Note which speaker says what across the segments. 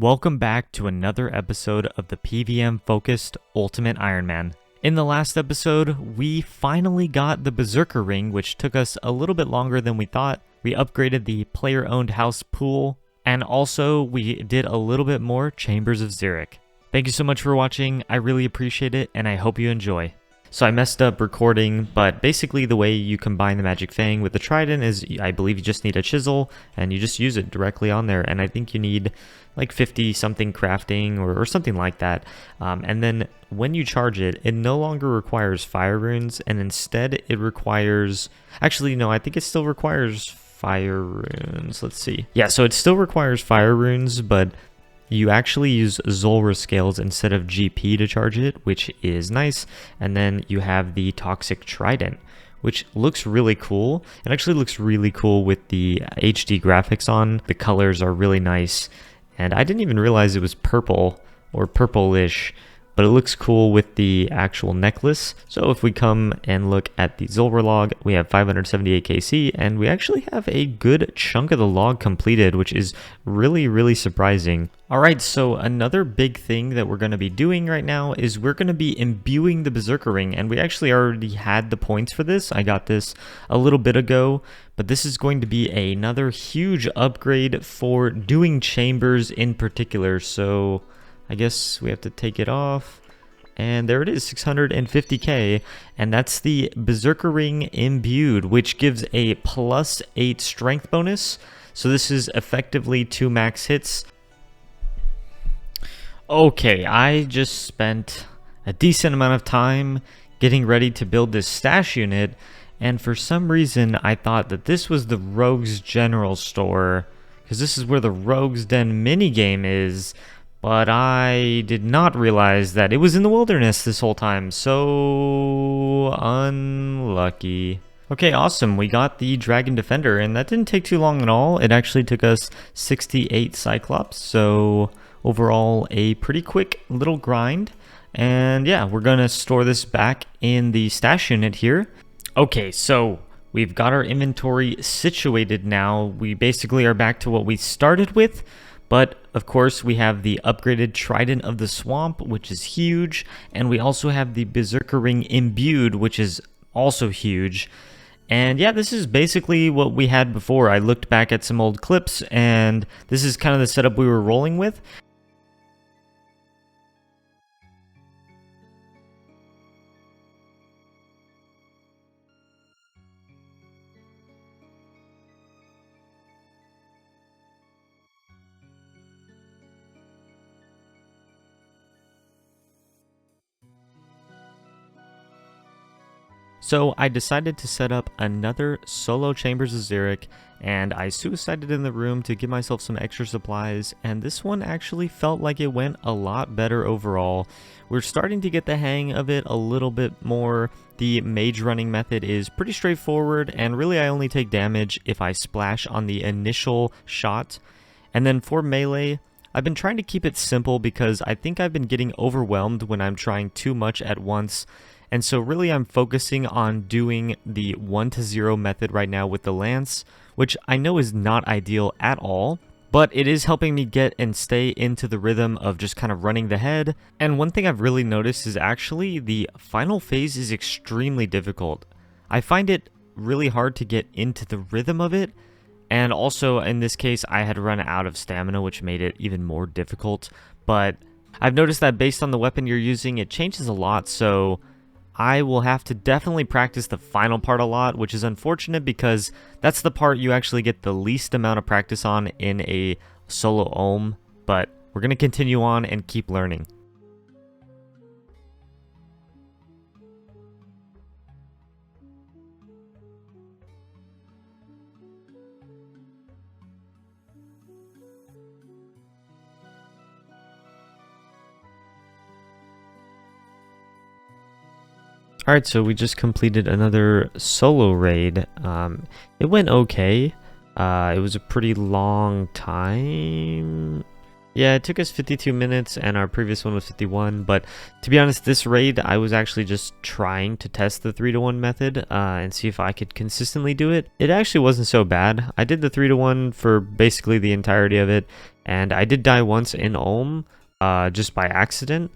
Speaker 1: Welcome back to another episode of the PVM focused Ultimate Ironman. In the last episode, we finally got the Berserker ring, which took us a little bit longer than we thought. We upgraded the player-owned house pool, and also we did a little bit more Chambers of Xeric. Thank you so much for watching, I really appreciate it, and I hope you enjoy. So I messed up recording, but basically the way you combine the Magic Fang with the Trident is, I believe you just need a chisel, and you just use it directly on there, and I think you need like 50 something crafting or something like that. And then when you charge it, it no longer requires fire runes, and instead it requires, actually no, I think it still requires fire runes. Let's see. Yeah, so it still requires fire runes, but you actually use Zulrah scales instead of GP to charge it, which is nice. And then you have the Toxic Trident, which looks really cool. It actually looks really cool with the HD graphics on. The colors are really nice. And I didn't even realize it was purple or purplish, but it looks cool with the actual necklace. So if we come and look at the Zulrah log, we have 578 KC, and we actually have a good chunk of the log completed, which is really surprising. Alright, so another big thing that we're going to be doing right now is we're going to be imbuing the Berserker ring, and we actually already had the points for this. I got this a little bit ago, but this is going to be another huge upgrade for doing chambers in particular, so I guess we have to take it off, and there it is, 650k, and that's the Berserker ring imbued, which gives a +8 strength bonus. So this is effectively 2 max hits. Okay, I just spent a decent amount of time getting ready to build this stash unit, and for some reason I thought that this was the Rogue's General Store, because this is where the Rogue's Den minigame is. But I did not realize that it was in the wilderness this whole time, so unlucky. Okay, awesome, we got the Dragon Defender, and that didn't take too long at all. It actually took us 68 Cyclops, so overall a pretty quick little grind. And yeah, we're gonna store this back in the stash unit here. Okay, so we've got our inventory situated now. We basically are back to what we started with. But, of course, we have the upgraded Trident of the Swamp, which is huge, and we also have the Berserker ring imbued, which is also huge. And yeah, this is basically what we had before. I looked back at some old clips, and this is kind of the setup we were rolling with. So I decided to set up another solo Chambers of Xeric, and I suicided in the room to give myself some extra supplies, and this one actually felt like it went a lot better overall. We're starting to get the hang of it a little bit more. The mage running method is pretty straightforward, and really I only take damage if I splash on the initial shot. And then for melee, I've been trying to keep it simple because I think I've been getting overwhelmed when I'm trying too much at once. And so really I'm focusing on doing the 1-0 method right now with the lance, which I know is not ideal at all, but it is helping me get and stay into the rhythm of just kind of running the head. And one thing I've really noticed is actually the final phase is extremely difficult. I find it really hard to get into the rhythm of it, and also in this case I had run out of stamina, which made it even more difficult. But I've noticed that based on the weapon you're using, it changes a lot, so I will have to definitely practice the final part a lot, which is unfortunate because that's the part you actually get the least amount of practice on in a solo ohm, but we're going to continue on and keep learning. Alright, so we just completed another solo raid. It went okay. It was a pretty long time. Yeah, it took us 52 minutes and our previous one was 51, but to be honest, this raid, I was actually just trying to test the 3-to-1 method and see if I could consistently do it. It actually wasn't so bad. I did the 3-to-1 for basically the entirety of it, and I did die once in Ulm just by accident.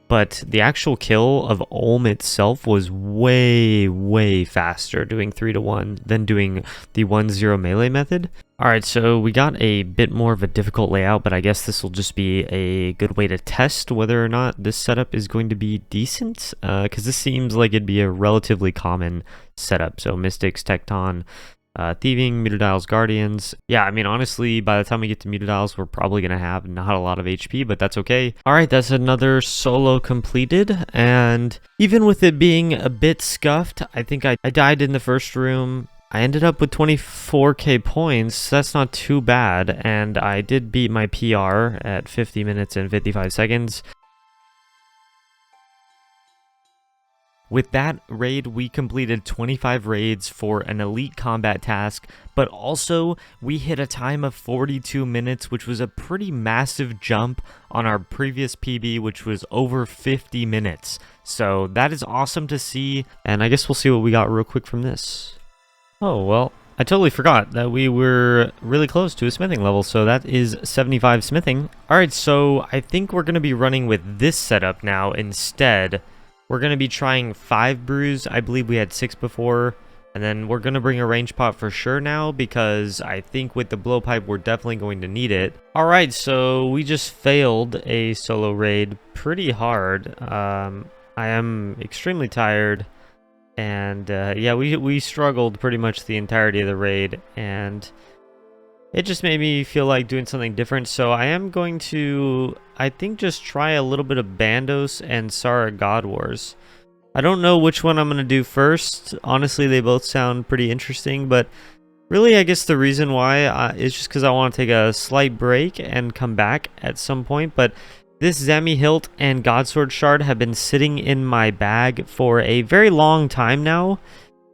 Speaker 1: But the actual kill of Ulm itself was way faster doing 3-to-1 than doing the 1-0 melee method. Alright, so we got a bit more of a difficult layout, but I guess this will just be a good way to test whether or not this setup is going to be decent, because this seems like it'd be a relatively common setup. So Mystics, Tecton, Thieving, Mutadiles, Guardians. Yeah, I mean, honestly, by the time we get to Mutadiles, we're probably going to have not a lot of HP, but that's okay. Alright, that's another solo completed, and even with it being a bit scuffed, I think I died in the first room. I ended up with 24k points. That's not too bad, and I did beat my PR at 50 minutes and 55 seconds. With that raid, we completed 25 raids for an elite combat task, but also we hit a time of 42 minutes, which was a pretty massive jump on our previous PB, which was over 50 minutes. So that is awesome to see, and I guess we'll see what we got real quick from this. Oh, well, I totally forgot that we were really close to a smithing level, so that is 75 smithing. Alright, so I think we're going to be running with this setup now instead. We're going to be trying 5 brews. I believe we had 6 before. And then we're going to bring a range pot for sure now, because I think with the blowpipe we're definitely going to need it. Alright, so we just failed a solo raid pretty hard. I am extremely tired. And yeah, we struggled pretty much the entirety of the raid, and it just made me feel like doing something different. So I am going to, I think, just try a little bit of Bandos and Sara God Wars. I don't know which one I'm going to do first. Honestly, they both sound pretty interesting, but really I guess the reason why is just because I want to take a slight break and come back at some point. But this Zami Hilt and Godsword Shard have been sitting in my bag for a very long time now,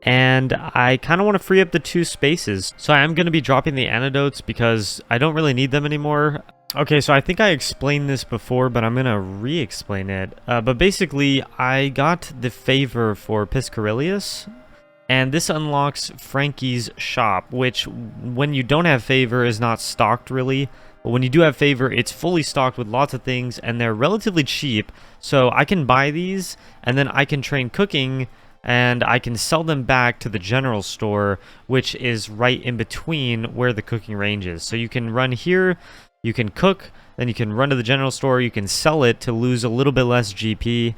Speaker 1: and I kind of want to free up the 2 spaces. So I am going to be dropping the antidotes because I don't really need them anymore. Okay, so I think I explained this before, but I'm going to re-explain it. But basically, I got the favor for Piscarilius, and this unlocks Frankie's shop, which when you don't have favor is not stocked really. But when you do have favor, it's fully stocked with lots of things, and they're relatively cheap. So I can buy these, and then I can train cooking, and I can sell them back to the general store, which is right in between where the cooking range is. So you can run here, you can cook, then you can run to the general store, you can sell it to lose a little bit less GP.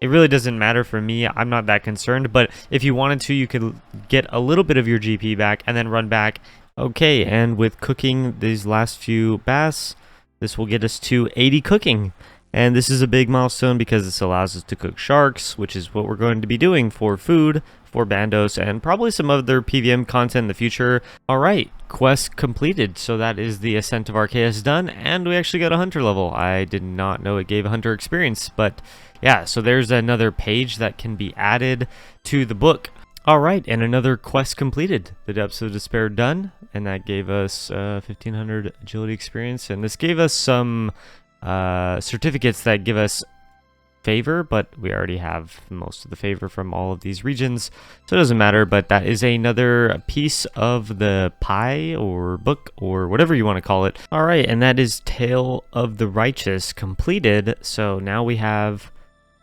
Speaker 1: It really doesn't matter for me, I'm not that concerned, but if you wanted to, you could get a little bit of your GP back and then run back. Okay, and with cooking these last few baths, this will get us to 80 cooking. And this is a big milestone because this allows us to cook sharks, which is what we're going to be doing for food, for Bandos, and probably some other PVM content in the future. Alright, quest completed. So that is the Ascent of Arceus done, and we actually got a hunter level. I did not know it gave a hunter experience, but yeah, so there's another page that can be added to the book. Alright, and another quest completed. The Depths of Despair done, and that gave us 1500 agility experience, and this gave us some certificates that give us favor, but we already have most of the favor from all of these regions, so it doesn't matter. But that is another piece of the pie or book or whatever you want to call it. Alright, and that is Tale of the Righteous completed. So now we have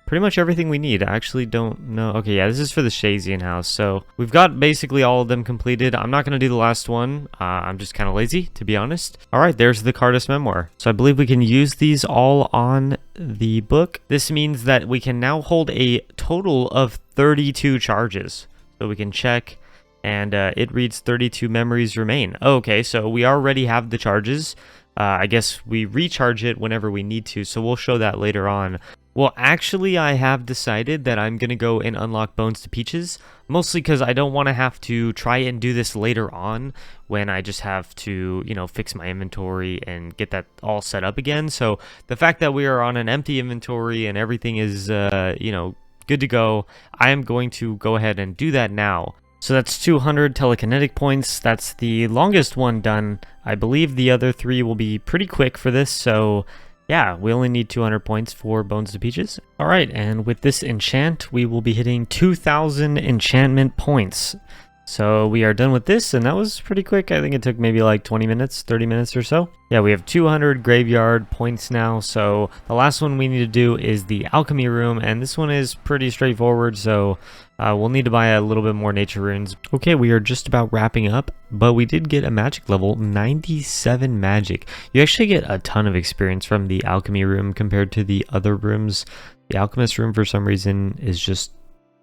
Speaker 1: pretty much everything we need. I actually don't know. Okay, yeah, this is for the Shazian house. So we've got basically all of them completed. I'm not going to do the last one. I'm just kind of lazy, to be honest. All right, there's the Cardus Memoir. So I believe we can use these all on the book. This means that we can now hold a total of 32 charges. So we can check, and it reads 32 memories remain. Okay, so we already have the charges. I guess we recharge it whenever we need to, so we'll show that later on. Well, actually, I have decided that I'm going to go and unlock Bones to Peaches, mostly because I don't want to have to try and do this later on when I just have to, you know, fix my inventory and get that all set up again. So the fact that we are on an empty inventory and everything is, you know, good to go, I am going to go ahead and do that now. So that's 200 telekinetic points. That's the longest one done. I believe the other 3 will be pretty quick for this, so yeah, we only need 200 points for Bones to Peaches. Alright, and with this enchant, we will be hitting 2,000 enchantment points. So we are done with this, and that was pretty quick. I think it took maybe like 20 minutes, 30 minutes or so. Yeah, we have 200 graveyard points now, so the last one we need to do is the alchemy room, and this one is pretty straightforward, so we'll need to buy a little bit more nature runes. Okay, we are just about wrapping up, but we did get a magic level, 97 magic. You actually get a ton of experience from the alchemy room compared to the other rooms. The alchemist room, for some reason, is just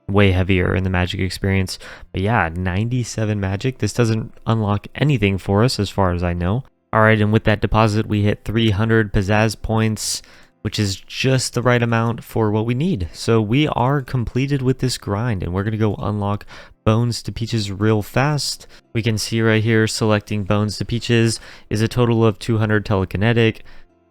Speaker 1: way heavier in the magic experience. But yeah, 97 magic. This doesn't unlock anything for us as far as I know. Alright, and with that deposit we hit 300 pizzazz points, which is just the right amount for what we need. So we are completed with this grind, and we're going to go unlock Bones to Peaches real fast. We can see right here selecting Bones to Peaches is a total of 200 telekinetic,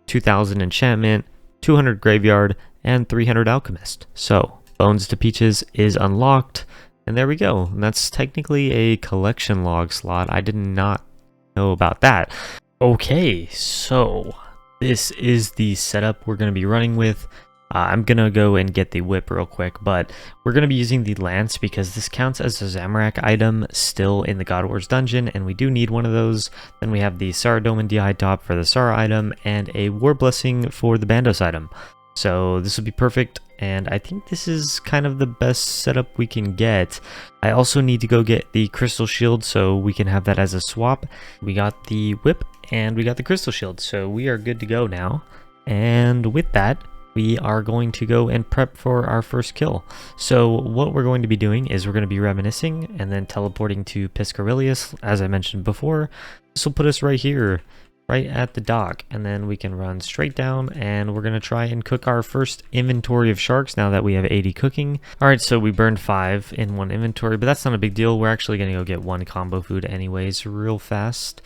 Speaker 1: 2000 enchantment, 200 graveyard, and 300 alchemist. So Bones to Peaches is unlocked, and there we go. And that's technically a collection log slot. I did not know about that. Okay, so this is the setup we're going to be running with. I'm going to go and get the whip real quick, but we're going to be using the lance because this counts as a Zamorak item still in the God Wars dungeon, and we do need one of those. Then we have the Saradomin D'hide Top for the Sara item, and a War Blessing for the Bandos item. So this will be perfect, and I think this is kind of the best setup we can get. I also need to go get the Crystal Shield so we can have that as a swap. We got the whip and we got the Crystal Shield, so we are good to go now. And with that, we are going to go and prep for our first kill. So what we're going to be doing is we're going to be reminiscing and then teleporting to Piscarilius, as I mentioned before. This will put us right here, right at the dock, and then we can run straight down, and we're going to try and cook our first inventory of sharks now that we have 80 cooking. Alright, so we burned 5 in one inventory, but that's not a big deal. We're actually going to go get 1 combo food anyways real fast.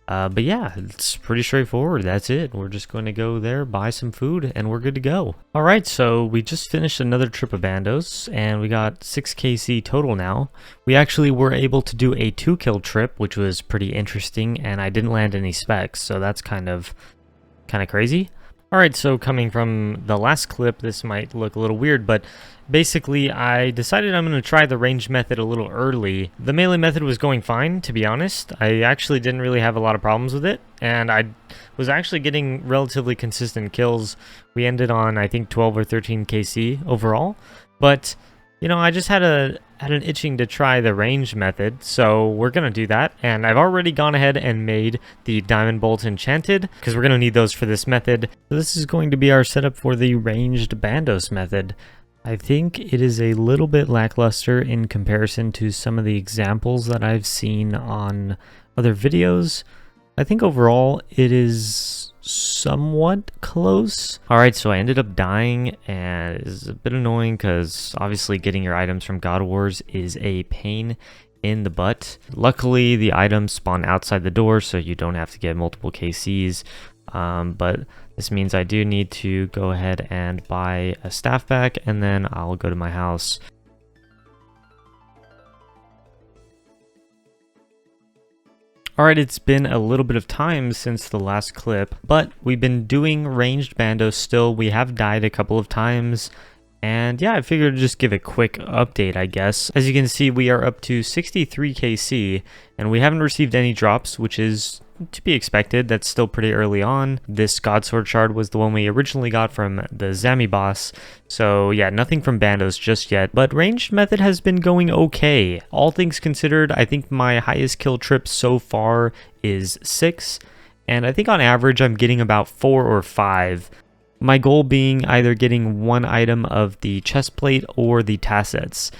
Speaker 1: But yeah, it's pretty straightforward. That's it. We're just going to go there, buy some food, and we're good to go. Alright, so we just finished another trip of Bandos, and we got 6 KC total now. We actually were able to do a 2-kill trip, which was pretty interesting, and I didn't land any specs, so that's kind of crazy. Alright, so coming from the last clip, this might look a little weird, but basically I decided I'm going to try the ranged method a little early. The melee method was going fine, to be honest. I actually didn't really have a lot of problems with it, and I was actually getting relatively consistent kills. We ended on, I think, 12 or 13 KC overall, but you know, I just had an itching to try the ranged method, so we're going to do that. And I've already gone ahead and made the Diamond Bolts Enchanted, because we're going to need those for this method. So this is going to be our setup for the ranged Bandos method. I think it is a little bit lackluster in comparison to some of the examples that I've seen on other videos. I think overall it is somewhat close. Alright, so I ended up dying, and it's a bit annoying because obviously getting your items from God Wars is a pain in the butt. Luckily, the items spawn outside the door, so you don't have to get multiple KCs. But this means I do need to go ahead and buy a staff back, and then I'll go to my house. Alright, it's been a little bit of time since the last clip, but we've been doing ranged Bandos still. We have died a couple of times, and yeah, I figured to just give a quick update, I guess. As you can see, we are up to 63 KC, and we haven't received any drops, which is to be expected. That's still pretty early on. This Godsword shard was the one we originally got from the Zami boss, so yeah, nothing from Bandos just yet, but ranged method has been going okay. All things considered, I think my highest kill trip so far is 6, and I think on average I'm getting about 4 or 5. My goal being either getting 1 item of the chest plate or the tassets.